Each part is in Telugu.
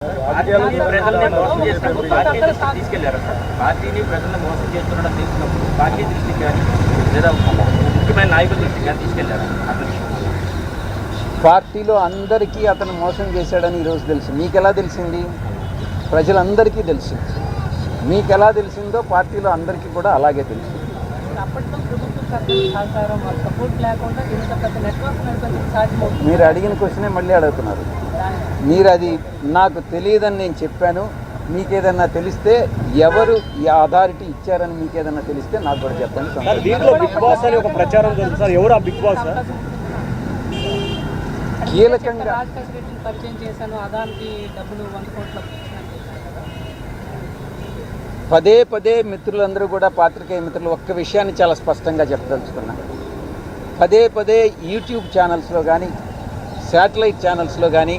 ప్రజల్ని మోసం చేసినప్పుడు పార్టీ దృష్టికి తీసుకెళ్లారు సార్. పార్టీని ప్రజల్ని మోసం చేస్తున్నాడని తెలిసినప్పుడు పార్టీ దృష్టికి కానీ లేదా ముఖ్యమైన నాయకుల దృష్టికి కానీ తీసుకెళ్లారు. పార్టీలో అందరికీ అతను మోసం చేశాడని ఈరోజు తెలుసు. మీకెలా తెలిసింది? ప్రజలందరికీ తెలుసు. మీకెలా తెలిసిందో పార్టీలో అందరికీ కూడా అలాగే తెలుసు. మీరు అడిగిన క్వశ్చనే మళ్ళీ అడుగుతున్నారు. మీరు అది నాకు తెలియదని నేను చెప్పాను. మీకేదన్నా తెలిస్తే ఎవరు ఈ అథారిటీ ఇచ్చారని మీకేదన్నా తెలిస్తే నాకు కూడా చెప్పండి. దీంట్లో బిగ్ బాస్ అని ఒక ప్రచారం జరుగుతుంది సార్. ఎవరు ఆ బిగ్ బాస్? కీలకంగా పదే పదే మిత్రులందరూ కూడా పాత్రికేయ మిత్రులు ఒక్క విషయాన్ని చాలా స్పష్టంగా చెప్పదలుచుకున్నా. పదే పదే యూట్యూబ్ ఛానల్స్లో కానీ శాటిలైట్ ఛానల్స్లో కానీ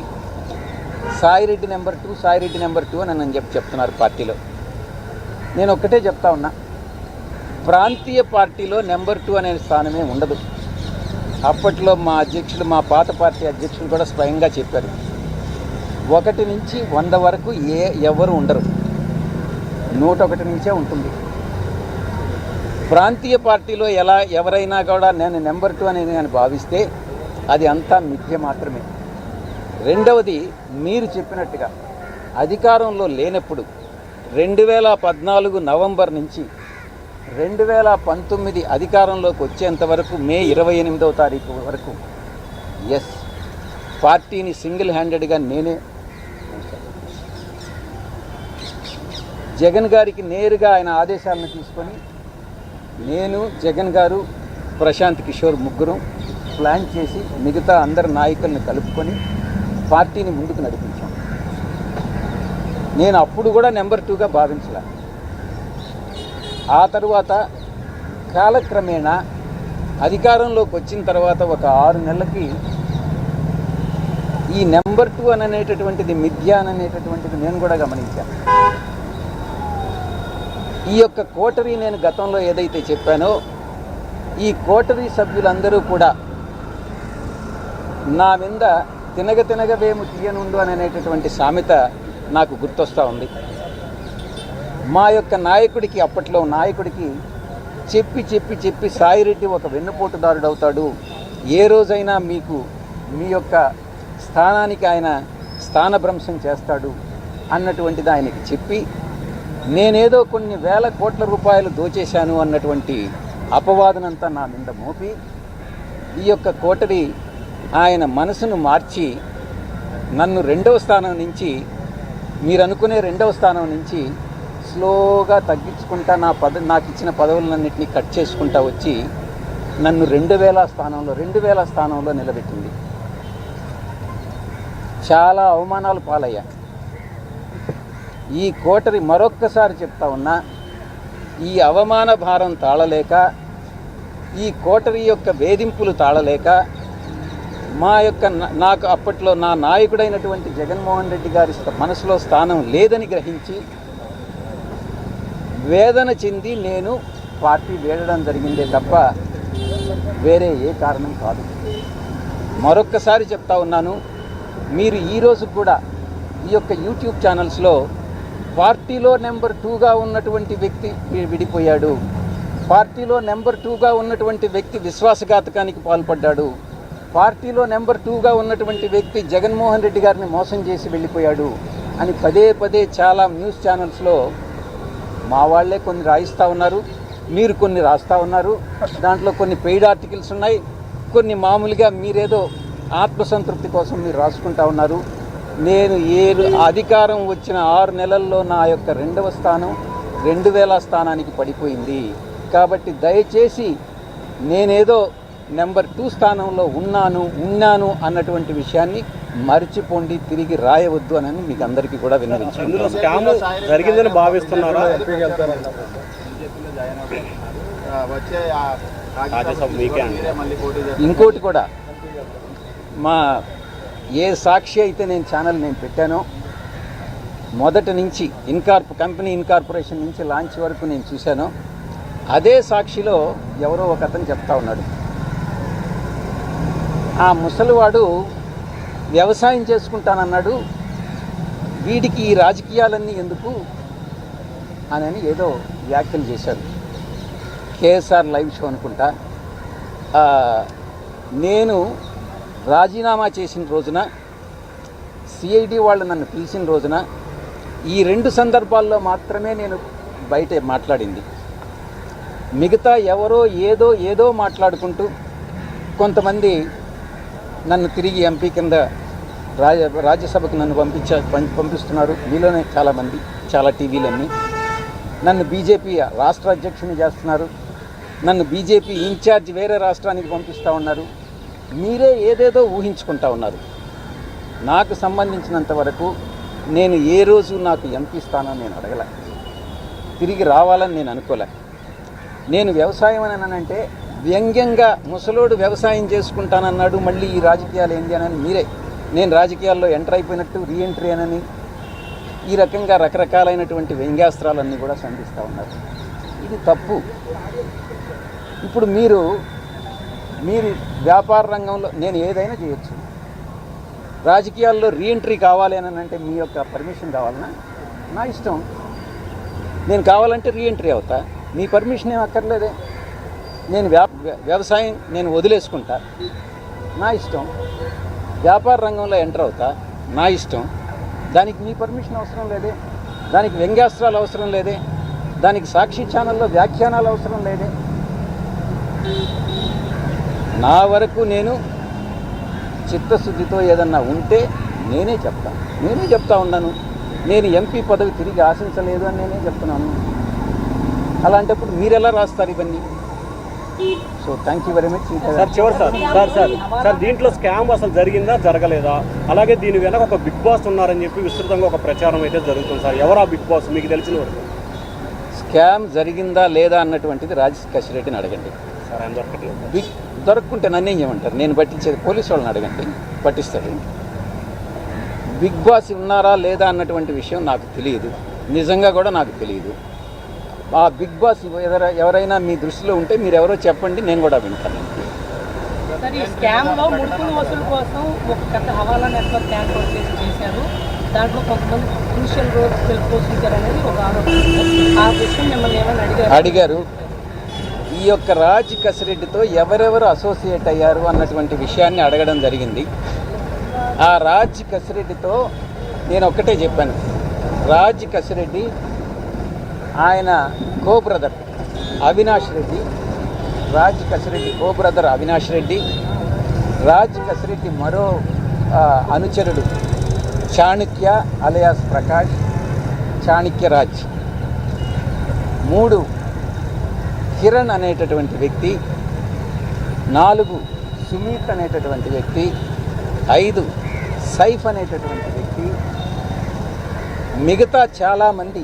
సాయిరెడ్డి నెంబర్ 2 సాయిరెడ్డి నెంబర్ 2 అని నన్ను చెప్తున్నారు పార్టీలో. నేను ఒక్కటే చెప్తా ఉన్నా, ప్రాంతీయ పార్టీలో నెంబర్ 2 అనే స్థానమే ఉండదు. అప్పట్లో మా అధ్యక్షులు, మా పాత పార్టీ అధ్యక్షులు కూడా స్వయంగా చెప్పారు, 1 నుంచి 100 వరకు ఎవరు ఉండరు, 101 నుంచే ఉంటుంది. ప్రాంతీయ పార్టీలో ఎవరైనా కూడా నేను నెంబర్ 2 అనేది నేను భావిస్తే అది అంతా మిథ్య మాత్రమే. రెండవది, మీరు చెప్పినట్టుగా అధికారంలో లేనప్పుడు 2014 నవంబర్ నుంచి 2019 అధికారంలోకి వచ్చేంత వరకు మే 28వ తారీఖు వరకు పార్టీని సింగిల్ హ్యాండెడ్గా నేనే జగన్ గారికి నేరుగా ఆయన ఆదేశాలను తీసుకొని నేను, జగన్ గారు, ప్రశాంత్ కిషోర్ ముగ్గురు ప్లాన్ చేసి మిగతా అందరి నాయకులను కలుపుకొని పార్టీని ముందుకు నడిపించాం. నేను అప్పుడు కూడా నెంబర్ 2గా భావించలే. ఆ తరువాత కాలక్రమేణా అధికారంలోకి వచ్చిన తర్వాత ఒక 6 నెలలకి ఈ నెంబర్ 2 అనేటటువంటిది మిథ్య అనేటటువంటిది నేను కూడా గమనించాను. ఈ యొక్క కోటరీ నేను గతంలో ఏదైతే చెప్పానో, ఈ కోటరీ సభ్యులందరూ కూడా నా మీద తినగవేము తీయనుండు అనేటటువంటి సామెత నాకు గుర్తొస్తూ ఉంది. మా యొక్క నాయకుడికి, అప్పట్లో నాయకుడికి చెప్పి సాయిరెడ్డి ఒక వెన్నుపోటుదారుడు అవుతాడు, ఏ రోజైనా మీ యొక్క స్థానానికి ఆయన స్థానభ్రంశం చేస్తాడు అన్నటువంటిది ఆయనకి చెప్పి, నేనేదో కొన్ని వేల కోట్ల రూపాయలు దోచేశాను అన్నటువంటి అపవాదనంతా నా మీద మోపి ఈ యొక్క కోటరీ ఆయన మనసును మార్చి నన్ను 2వ స్థానం నుంచి, మీరు అనుకునే 2వ స్థానం నుంచి స్లోగా తగ్గించుకుంటా నాకు ఇచ్చిన పదవులన్నింటినీ కట్ చేసుకుంటా వచ్చి నన్ను 2000 స్థానంలో నిలబెట్టింది. చాలా అవమానాలు పాలయ్యా. ఈ కోటరీ, మరొక్కసారి చెప్తా ఉన్నా, ఈ అవమాన భారం తాళలేక, ఈ కోటరీ యొక్క వేధింపులు తాళలేక, నాకు అప్పట్లో నా నాయకుడైనటువంటి జగన్మోహన్ రెడ్డి గారి మనసులో స్థానం లేదని గ్రహించి వేదన చెంది నేను పార్టీ వేడడం జరిగిందే తప్ప వేరే ఏ కారణం కాదు. మరొక్కసారి చెప్తా ఉన్నాను, మీరు ఈరోజు కూడా ఈ యొక్క యూట్యూబ్ ఛానల్స్లో పార్టీలో నెంబర్ 2గా ఉన్నటువంటి వ్యక్తి విడిపోయాడు, పార్టీలో నెంబర్ 2గా ఉన్నటువంటి వ్యక్తి విశ్వాసఘాతకానికి పాల్పడ్డాడు, పార్టీలో నెంబర్ 2గా ఉన్నటువంటి వ్యక్తి జగన్మోహన్ రెడ్డి గారిని మోసం చేసి వెళ్ళిపోయాడు అని పదే పదే చాలా న్యూస్ ఛానల్స్లో మా వాళ్లే కొన్ని రాయిస్తూ ఉన్నారు, మీరు కొన్ని రాస్తూ ఉన్నారు. దాంట్లో కొన్ని పెయిడ్ ఆర్టికల్స్ ఉన్నాయి, కొన్ని మామూలుగా మీరేదో ఆత్మసంతృప్తి కోసం మీరు రాసుకుంటా ఉన్నారు. నేను అధికారం వచ్చిన 6 నెలల్లో నా యొక్క 2వ స్థానం 2000 స్థానానికి పడిపోయింది. కాబట్టి దయచేసి నేనేదో నెంబర్ 2 స్థానంలో ఉన్నాను అన్నటువంటి విషయాన్ని మర్చిపోండి, తిరిగి రాయవద్దు అని మీకు అందరికీ కూడా జరిగిందని భావిస్తున్నారా? ఇంకోటి కూడా, మా ఏ సాక్షి అయితే నేను పెట్టానో మొదటి నుంచి కంపెనీ ఇన్కార్పొరేషన్ నుంచి లాంచ్ వరకు నేను చూశానో, అదే సాక్షిలో ఎవరో ఒక అతను చెప్తా ఉన్నాడు, ఆ ముసలివాడు వ్యవసాయం చేసుకుంటానన్నాడు, వీడికి ఈ రాజకీయాలన్నీ ఎందుకు అని ఏదో వ్యాఖ్యలు చేశారు. కేఎస్ఆర్ లైవ్ షో అనుకుంటా. నేను రాజీనామా చేసిన రోజున, సిఐడి వాళ్ళు నన్ను పిలిచిన రోజున ఈ 2 సందర్భాల్లో మాత్రమే నేను బయట మాట్లాడింది. మిగతా ఎవరో ఏదో మాట్లాడుకుంటూ కొంతమంది నన్ను తిరిగి ఎంపీ కింద రాజ్యసభకు నన్ను పంపిస్తున్నారు. మీలోనే చాలామంది, చాలా టీవీలన్నీ నన్ను బీజేపీ రాష్ట్ర అధ్యక్షుని చేస్తున్నారు. నన్ను బీజేపీ ఇన్ఛార్జ్ వేరే రాష్ట్రానికి పంపిస్తూ ఉన్నారు. మీరే ఏదేదో ఊహించుకుంటా ఉన్నారు. నాకు సంబంధించినంత వరకు నేను ఏ రోజు నాకు ఎంపీ స్థానం నేను అడగలే, తిరిగి రావాలని నేను అనుకోలే. నేను వ్యవసాయం అని అంటే వ్యంగ్యంగా ముసలోడు వ్యవసాయం చేసుకుంటానన్నాడు, మళ్ళీ ఈ రాజకీయాలు ఏంటి అని మీరే నేను రాజకీయాల్లో ఎంటర్ అయిపోయినట్టు రీఎంట్రీ అని ఈ రకంగా రకరకాలైనటువంటి వ్యంగ్యాస్త్రాలన్నీ కూడా సంధిస్తూ ఉన్నారు. ఇది తప్పు. ఇప్పుడు మీరు వ్యాపార రంగంలో నేను ఏదైనా చేయొచ్చు. రాజకీయాల్లో రీఎంట్రీ కావాలి అని అంటే మీ యొక్క పర్మిషన్ కావాలన్నా నా ఇష్టం. నేను కావాలంటే రీఎంట్రీ అవుతా, మీ పర్మిషన్ ఏం అక్కర్లేదే. నేను వ్యవసాయం నేను వదిలేసుకుంటా, నా ఇష్టం. వ్యాపార రంగంలో ఎంటర్ అవుతా, నా ఇష్టం. దానికి మీ పర్మిషన్ అవసరం లేదే, దానికి వ్యంగ్యాస్త్రాలు అవసరం లేదే, దానికి సాక్షి ఛానల్లో వ్యాఖ్యానాలు అవసరం లేదే. నా వరకు నేను చిత్తశుద్ధితో ఏదన్నా ఉంటే నేనే చెప్తా ఉన్నాను. నేను ఎంపీ పదవి తిరిగి ఆశించలేదు అని నేనే చెప్తున్నాను. అలాంటప్పుడు మీరెలా రాస్తారు ఇవన్నీ? So thank you very much. Sir చివరి సార్ దీంట్లో స్కామ్ అసలు జరిగిందా జరగలేదా, అలాగే దీని వెనక ఒక బిగ్ బాస్ ఉన్నారని చెప్పి విస్తృతంగా ఒక ప్రచారం అయితే జరుగుతుంది సార్. ఎవరు ఆ బిగ్ బాస్ మీకు తెలిసిన వరకు? స్కామ్ జరిగిందా లేదా అన్నటువంటిది రాజశేఖర్ రెడ్డిని అడగండి సార్. ఆయన దొరకట్లేదు. దొరకకుంటే నన్నేం చేయమంటారు? నేను పట్టించేది పోలీసు వాళ్ళని అడగండి, పట్టిస్తారు. బిగ్ బాస్ ఉన్నారా లేదా అన్నటువంటి విషయం నాకు తెలియదు, నిజంగా కూడా నాకు తెలియదు. ఆ బిగ్ బాస్ ఎవరైనా మీ దృష్టిలో ఉంటే మీరు ఎవరో చెప్పండి, నేను కూడా వింటాను. సార్, ఈ స్కామ్లో ముడుపుల వసూలు కోసం ఒక పెద్ద హవాలా నెట్వర్క్ ఏర్పాటు చేశారు. దాంట్లో కొంతమంది క్రూషియల్ రోల్ పోషించారు అనేది ఒక ఆలోచన. ఆ విషయం మిమ్మల్ని ఏమైనా అడిగారు. ఈ యొక్క రాజ్ కసిరెడ్డితో ఎవరెవరు అసోసియేట్ అయ్యారు అన్నటువంటి విషయాన్ని అడగడం జరిగింది. ఆ రాజ్ కసిరెడ్డితో నేను ఒక్కటే చెప్పాను. రాజ్ కసిరెడ్డి ఆయన కో బ్రదర్ అవినాష్ రెడ్డి, రాజ్ కసిరెడ్డి కో బ్రదర్ అవినాష్ రెడ్డి, రాజ్ కసిరెడ్డి మరో అనుచరుడు చాణక్య అలియాస్ ప్రకాష్, చాణక్యరాజ్, 3 కిరణ్ అనేటటువంటి వ్యక్తి, 4 సుమిత్ అనేటటువంటి వ్యక్తి, 5 సైఫ్ అనేటటువంటి వ్యక్తి, మిగతా చాలామంది